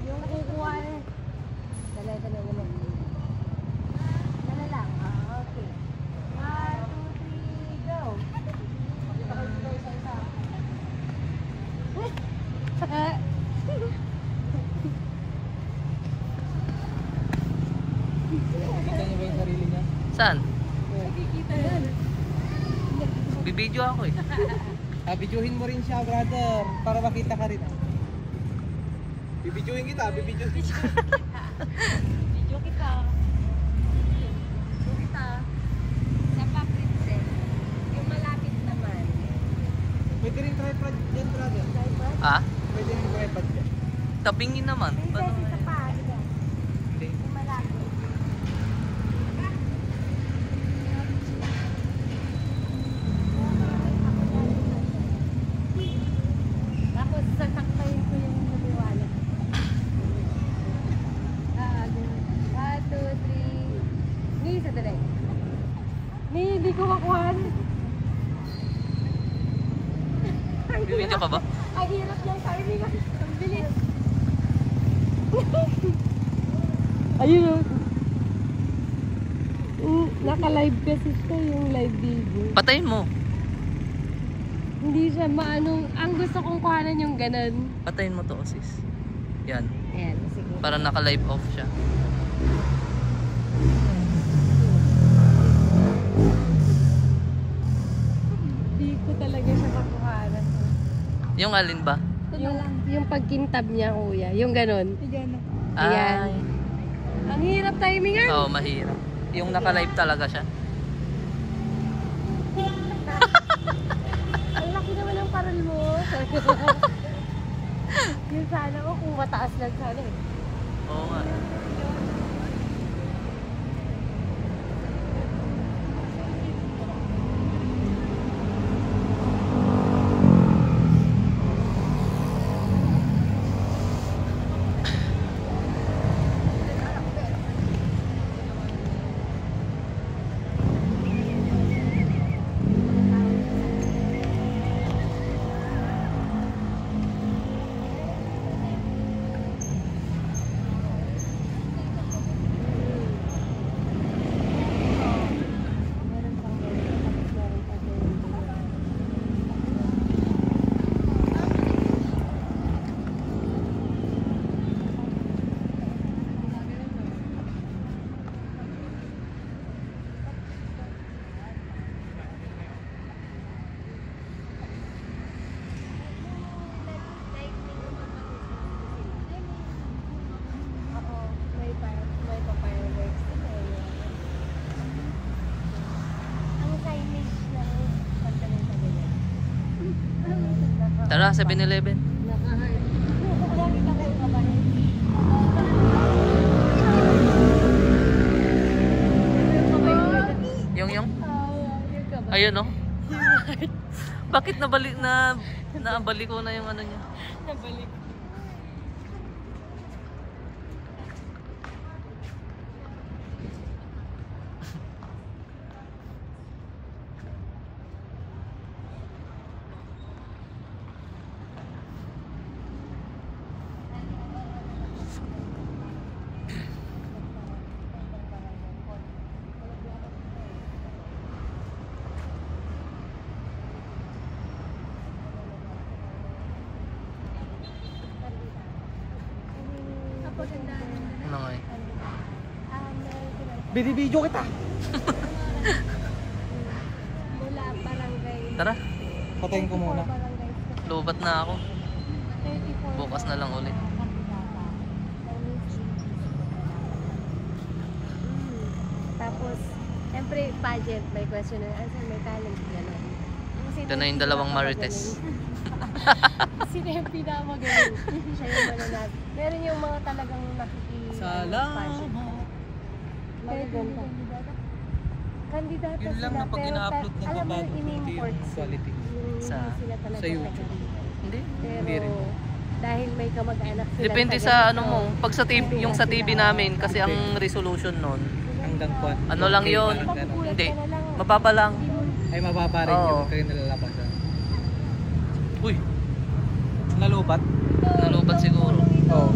Yung kukuha na. Dala naman. Dala lang. Okay. 1, 2, 3, go. Nakikita niyo ba yung sarili niya? Saan? Nakikita yan. Bibidyo ako eh. Bibidyohin mo rin siya, brother. Para makita ka rin. Bibidyohin kita, bibidyohin kita. Video kita. Video kita. Sa pa, princess. Yung malapit naman. Pwede rin tripod dyan, brother. Tripod? Ah? Pwede rin tripod dyan. Tabingin naman. Princess, isa pa. Diba? Hindi. Yung malapit. Tapos sasaktayin ko yung lumiwanag. 1, 2, 3. Ni, sa direct. Ni, hindi ko makuhan. Bibidyo ka ba? Ang hirap yung timing. Ang bilis. Ayun o. Naka-live kasi siya yung live video. Patayin mo. Hindi siya maanong, ang gusto kong kuhanan yung ganun. Patayin mo to, sis. Yan. Ayan, sige. Para naka-live off siya. Hindi ko talaga siya makuhanan. Yung alin ba? Yung pagkintab niya, kuya. Yung ganun. Ayan. Ay. Ang hirap timingan. Oo, mahirap. Yung naka-live talaga siya. Ang laki naman ng paral mo. Yung sana ko kung mataas lang sana eh. Oo nga. Tara, 7-Eleven. Yung? Ayun oh. Bakit nabalik ko na yung ano niya? Nabalik. Ano nga eh? Binibidyo kita. Mula barangay. Tara, Patayin ko muna. lubat na ako. 34. Bukas na lang ulit. Tapos, siyempre, pageant, may question and answer, may talent, gano'n. Ito na yung dalawang Marites. Si Nempi na magaling. Siya yung mananat. Meron yung mga talagang Salamat. Magaganda. Kandidata Yun lang sila, na pag pero ina-upload ng alam mo babago, yung ini-import yung quality. yung Sa- hindi sila talaga sa YouTube. taga- Hindi. Pero Hindi rin. dahil may kamag-anak sila Depende taga sa dito, ano mo. Pag sa TV, yung sa TV namin, kasi ang resolution nun, Hanggang kwan. ano lang Okay, yun? parang ganun. magugulat Hindi. ka na lang. Mababa lang. Hindi mo Ay, mababa rin Oo. yung kayo nalalabasan. Uy, Nalubat? nalubat siguro. Oo.